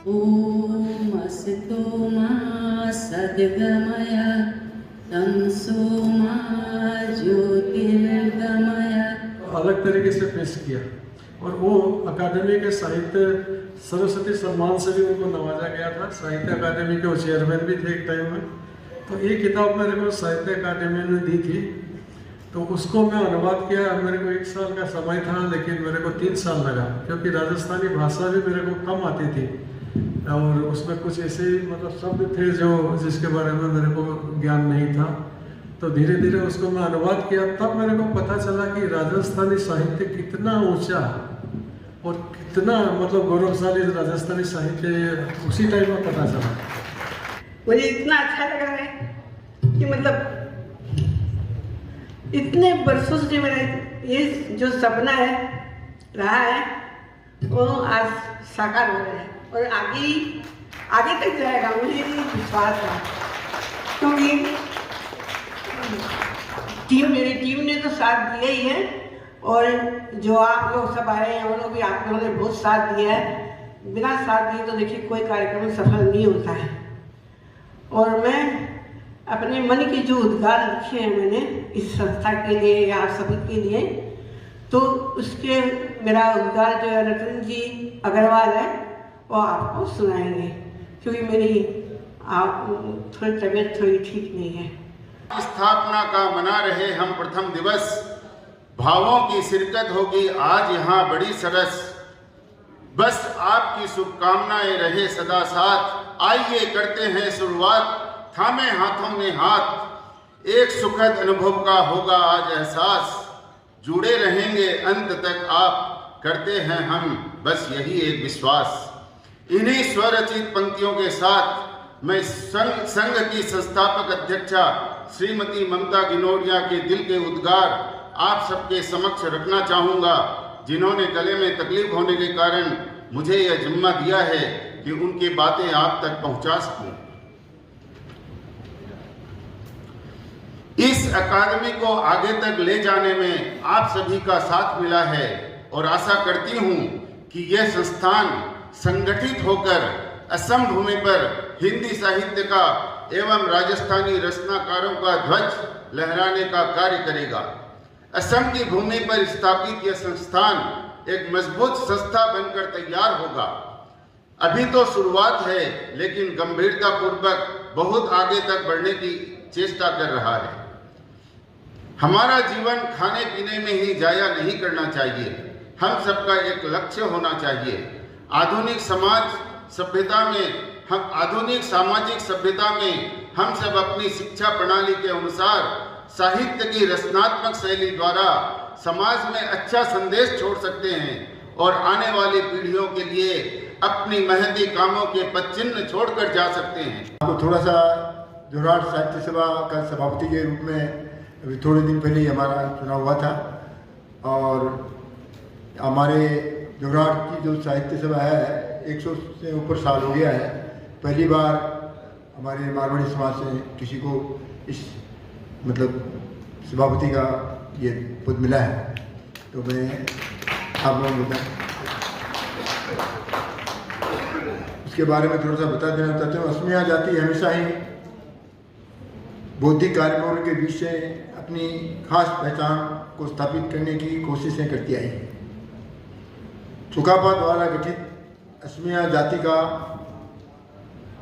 ओम असतो मा सद्गमय तमसो मा ज्योतिर्गमय। अलग तरीके से पेश किया और वो अकादमी के साहित्य सरस्वती सम्मान से भी उनको नवाजा गया था। साहित्य अकादमी के वो चेयरमैन भी थे एक टाइम में। तो ये किताब मेरे को साहित्य अकादमी ने दी थी, तो उसको मैं अनुवाद किया। मेरे को 1 साल का समय था, लेकिन मेरे को 3 साल लगा, क्योंकि राजस्थानी भाषा भी मेरे को कम आती थी और उसमें कुछ ऐसे मतलब शब्द थे जो जिसके बारे में मेरे को ज्ञान नहीं था। तो धीरे धीरे उसको मैं अनुवाद किया, तब मेरे को पता चला कि राजस्थानी साहित्य कितना ऊंचा और कितना मतलब गौरवशाली राजस्थानी साहित्य उसी टाइम में पता चला। मुझे इतना अच्छा लग रहा है कि मतलब इतने बरसों से मेरा ये जो सपना है रहा है वो आज साकार हो रहा है और आगे तक जाएगा, मुझे विश्वास है। क्योंकि मेरी टीम ने तो साथ दिया ही है और जो आप लोग सब आए हैं उन्होंने भी आप लोगों ने बहुत साथ दिया है। बिना साथ दिए तो देखिए कोई कार्यक्रम सफल नहीं होता है। और मैं अपने मन की जो उद्गार लिखे हैं मैंने इस संस्था के लिए या आप सभी के लिए, तो उसके मेरा उद्गार जो है रतन जी अग्रवाल है वो आपको सुनाएंगे, क्योंकि मेरी थोड़ी तबीयत थोड़ी ठीक नहीं है। स्थापना का मना रहे हम प्रथम दिवस, भावों की शिरकत होगी आज यहाँ बड़ी सरस। बस आपकी शुभकामनाएं रहे सदा साथ, आइए करते हैं शुरुआत, थामे हाथों में हाथ। एक सुखद अनुभव का होगा आज एहसास, जुड़े रहेंगे अंत तक आप, करते हैं हम बस यही एक विश्वास। इन्हीं स्वरचित पंक्तियों के साथ मैं संघ की संस्थापक अध्यक्षा श्रीमती ममता गिनोरिया के दिल के उद्गार आप सबके समक्ष रखना चाहूँगा, जिन्होंने गले में तकलीफ होने के कारण मुझे यह जिम्मा दिया है कि उनकी बातें आप तक पहुँचा सकूँ। इस अकादमी को आगे तक ले जाने में आप सभी का साथ मिला है और आशा करती हूँ कि यह संस्थान संगठित होकर असम भूमि पर हिंदी साहित्य का एवं राजस्थानी रचनाकारों का ध्वज लहराने का कार्य करेगा। असम की भूमि पर स्थापित यह संस्थान एक मजबूत संस्था बनकर तैयार होगा। अभी तो शुरुआत है, लेकिन गंभीरता पूर्वक बहुत आगे तक बढ़ने की चेष्टा कर रहा है। हमारा जीवन खाने पीने में ही जाया नहीं करना चाहिए, हम सबका एक लक्ष्य होना चाहिए। आधुनिक सामाजिक सभ्यता में हम सब अपनी शिक्षा प्रणाली के अनुसार साहित्य की रचनात्मक शैली द्वारा समाज में अच्छा संदेश छोड़ सकते हैं और आने वाली पीढ़ियों के लिए अपनी महती कामों के पदचिन्ह छोड़कर जा सकते हैं। आपको थोड़ा सा जोरहाट साहित्य सभा का सभापति के रूप में अभी थोड़े दिन पहले ही हमारा चुनाव हुआ था और हमारे जोरहाट की जो साहित्य सभा है 100 से ऊपर साल हो गया है। पहली बार हमारे मारवाड़ी समाज से किसी को इस मतलब सभापति का ये पद मिला है, तो मैं आप लोगों को उसके बारे में थोड़ा सा बता देना चाहते हूँ। अस्मिया जाति हमेशा ही बौद्धिक कार्यक्रमों के बीच से अपनी खास पहचान को स्थापित करने की कोशिशें करती आई है। चुकापा द्वारा गठित अस्मिया जाति का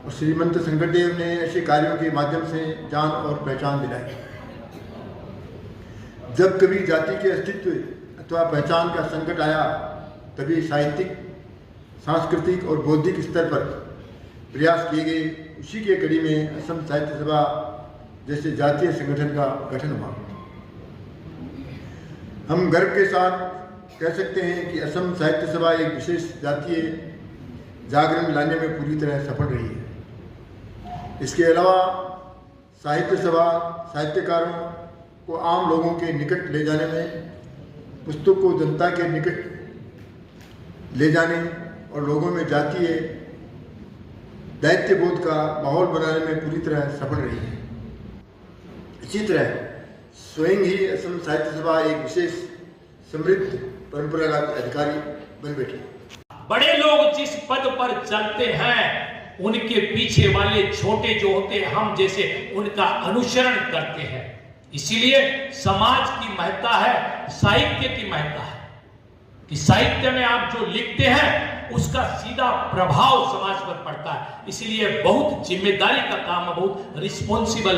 और श्रीमंत शंकरदेव ने ऐसे कार्यों के माध्यम से जान और पहचान दिलाई। जब कभी जाति के अस्तित्व अथवा पहचान का संकट आया, तभी साहित्यिक, सांस्कृतिक और बौद्धिक स्तर पर प्रयास किए गए। उसी के कड़ी में असम साहित्य सभा जैसे जातीय संगठन का गठन हुआ। हम गर्व के साथ कह सकते हैं कि असम साहित्य सभा एक विशेष जातीय जागरण लाने में पूरी तरह सफल रही है। इसके अलावा साहित्य सभा साहित्यकारों को आम लोगों के निकट ले जाने में, पुस्तक को जनता के निकट ले जाने और लोगों में जातीय दायित्वबोध का माहौल बनाने में पूरी तरह सफल रही है। इसी तरह स्वयं ही असम साहित्य सभा एक विशेष समृद्ध परंपरागत अधिकारी बन बैठी। बड़े लोग जिस पद पर चलते हैं उनके पीछे वाले छोटे जो होते हैं हम जैसे उनका अनुसरण करते हैं। इसीलिए समाज की महत्ता है, साहित्य की महत्ता है कि साहित्य में आप जो लिखते हैं उसका सीधा प्रभाव समाज पर पड़ता है। इसलिए बहुत जिम्मेदारी का काम है, बहुत रिस्पॉन्सिबल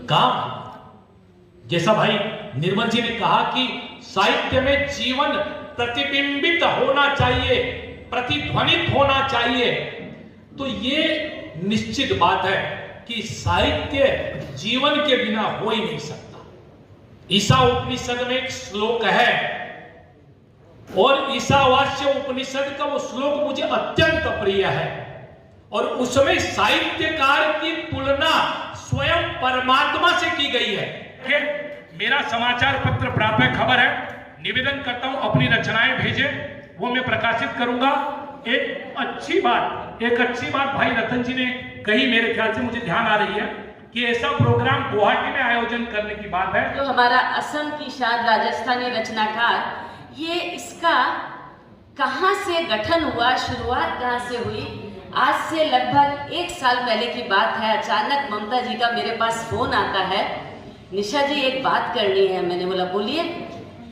काम है। जैसा भाई निर्मल जी ने कहा कि साहित्य में जीवन प्रतिबिंबित होना चाहिए, प्रतिध्वनित होना चाहिए, तो ये निश्चित बात है कि साहित्य जीवन के बिना हो ही नहीं सकता। ईसा उपनिषद में एक श्लोक है और ईसावास्य उपनिषद का वो श्लोक मुझे अत्यंत प्रिय है और उसमें साहित्यकार की तुलना स्वयं परमात्मा से की गई है। मेरा समाचार पत्र प्रापक खबर है, निवेदन करता हूं अपनी रचनाएं भेजे, वो मैं प्रकाशित करूंगा। एक अच्छी बात भाई रतन जी ने कही, मेरे ख्याल से मुझे ध्यान आ रही है कि ऐसा प्रोग्राम गुवाहाटी में आयोजन करने की बात है। जो हमारा असम की शान राजस्थानी रचनाकार, ये इसका कहाँ से गठन हुआ, शुरुआत कहाँ से हुई? आज से लगभग 1 साल पहले की बात है। अचानक ममता जी का मेरे पास फोन आता है, निशा जी एक बात करनी है। मैंने बोला बोलिए।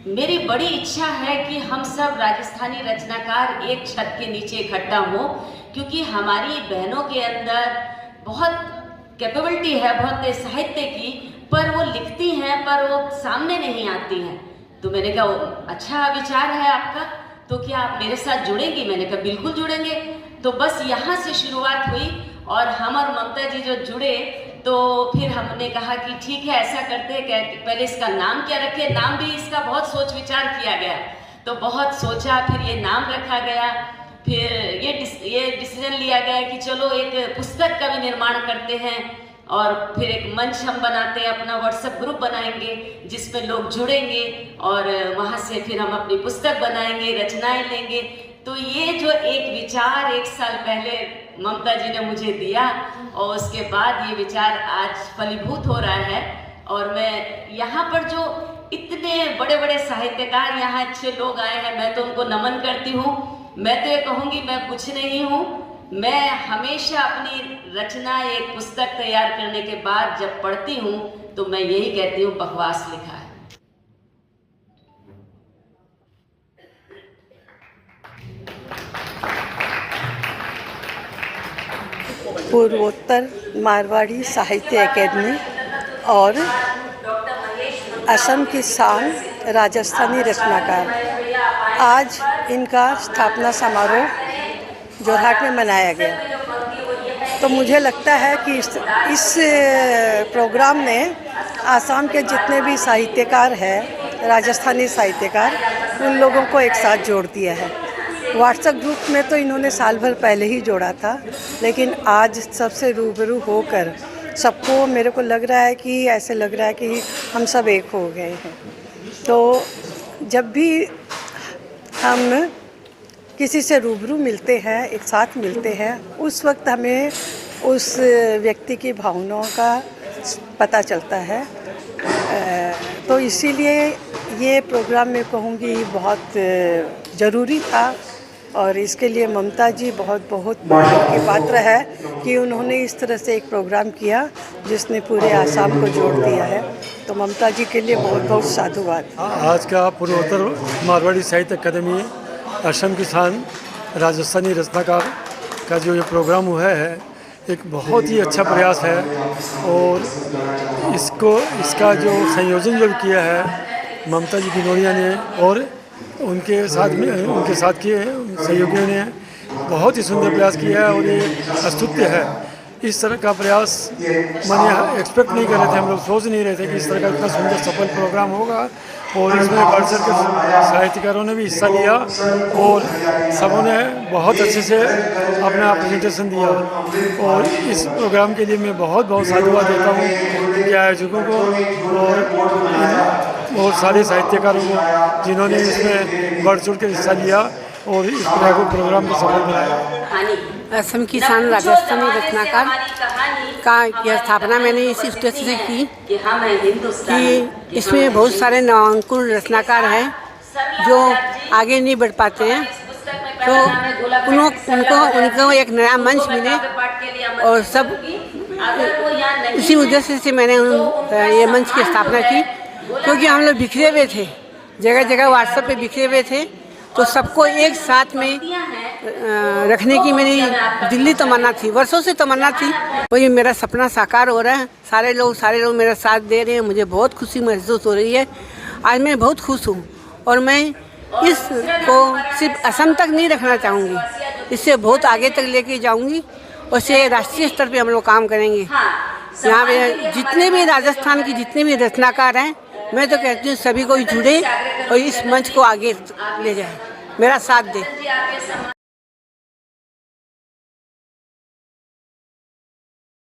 मेरी बड़ी इच्छा है कि हम सब राजस्थानी रचनाकार एक छत के नीचे इकट्ठा हो, क्योंकि हमारी बहनों के अंदर बहुत कैपेबिलिटी है, बहुत साहित्य की, पर वो लिखती हैं पर वो सामने नहीं आती हैं। तो मैंने कहा अच्छा विचार है आपका, तो क्या आप मेरे साथ जुड़ेंगी? मैंने कहा बिल्कुल जुड़ेंगे। तो बस यहाँ से शुरुआत हुई और हम और ममता जी जो जुड़े, तो फिर हमने कहा कि ठीक है ऐसा करते हैं, क्या पहले इसका नाम क्या रखें। नाम भी इसका बहुत सोच विचार किया गया, तो बहुत सोचा, फिर ये नाम रखा गया। फिर ये डिसीजन लिया गया कि चलो एक पुस्तक का भी निर्माण करते हैं और फिर एक मंच हम बनाते हैं, अपना व्हाट्सएप ग्रुप बनाएंगे जिसमें लोग जुड़ेंगे और वहाँ से फिर हम अपनी पुस्तक बनाएंगे, रचनाएं लेंगे। तो ये जो एक विचार 1 साल पहले ममता जी ने मुझे दिया और उसके बाद ये विचार आज फलीभूत हो रहा है। और मैं यहाँ पर जो इतने बड़े बड़े साहित्यकार, यहाँ अच्छे लोग आए हैं, मैं तो उनको नमन करती हूँ। मैं तो ये कहूँगी मैं कुछ नहीं हूँ, मैं हमेशा अपनी रचना एक पुस्तक तैयार करने के बाद जब पढ़ती हूँ तो मैं यही कहती हूँ बकवास लिखा है। पूर्वोत्तर मारवाड़ी साहित्य अकेडमी और असम की शान राजस्थानी रचनाकार, आज इनका स्थापना समारोह जोरहाट में मनाया गया। तो मुझे लगता है कि इस प्रोग्राम ने आसाम के जितने भी साहित्यकार हैं, राजस्थानी साहित्यकार, उन लोगों को एक साथ जोड़ दिया है। व्हाट्सएप ग्रुप में तो इन्होंने साल भर पहले ही जोड़ा था, लेकिन आज सबसे रूबरू होकर सबको, मेरे को लग रहा है कि ऐसे लग रहा है कि हम सब एक हो गए हैं। तो जब भी हम किसी से रूबरू मिलते हैं, एक साथ मिलते हैं, उस वक्त हमें उस व्यक्ति की भावनाओं का पता चलता है। तो इसीलिए ये प्रोग्राम मैं कहूँगी बहुत ज़रूरी था और इसके लिए ममता जी बहुत बहुत के पात्र है कि उन्होंने इस तरह से एक प्रोग्राम किया जिसने पूरे आसाम को जोड़ दिया है। तो ममता जी के लिए बहुत बहुत साधुवाद। आज का पूर्वोत्तर मारवाड़ी साहित्य अकादमी असम की शान राजस्थानी रचनाकार का जो ये प्रोग्राम हुआ है, एक बहुत ही अच्छा प्रयास है और इसका जो संयोजन जो किया है ममता जी भिनोड़िया ने और उनके साथ के सहयोगियों ने बहुत ही सुंदर प्रयास किया है और ये अस्तुत्य है। इस तरह का प्रयास मैंने एक्सपेक्ट नहीं कर रहे थे, हम लोग सोच नहीं रहे थे कि इस तरह का इतना सुंदर सफल प्रोग्राम होगा। और इसमें बढ़ चढ़ के साहित्यकारों ने भी हिस्सा लिया और सबों ने बहुत अच्छे से अपना प्रेजेंटेशन दिया और इस प्रोग्राम के लिए मैं बहुत बहुत साधुवाद देता हूँ कि आयोजकों को और सारे साहित्यकारों को जिन्होंने इसमें बढ़ चढ़ के हिस्सा लिया और इस प्रोग्राम को सफल बनाया। असम की शान राजस्थानी रचनाकार का यह स्थापना मैंने इस उद्देश्य से की कि इसमें बहुत सारे नवांकुर रचनाकार हैं जो आगे नहीं बढ़ पाते हैं तो उनको एक नया मंच मिले और सब इसी उद्देश्य से मैंने ये मंच की स्थापना की, क्योंकि हम लोग बिखरे हुए थे, जगह जगह व्हाट्सएप पे बिखरे हुए थे, तो सबको एक साथ में रखने की मेरी दिल्ली तमन्ना थी, वर्षों से तमन्ना थी। वही मेरा सपना साकार हो रहा है। सारे लोग मेरा साथ दे रहे हैं, मुझे बहुत खुशी महसूस हो रही है। आज मैं बहुत खुश हूँ और मैं इसको सिर्फ असम तक नहीं रखना चाहूँगी, इससे बहुत आगे तक लेके जाऊँगी और इसे राष्ट्रीय स्तर पे हम लोग काम करेंगे। यहाँ पे जितने भी राजस्थान के जितने भी रचनाकार हैं, मैं तो कहती हूँ सभी को जुड़े और इस मंच को आगे ले जाए, मेरा साथ दे।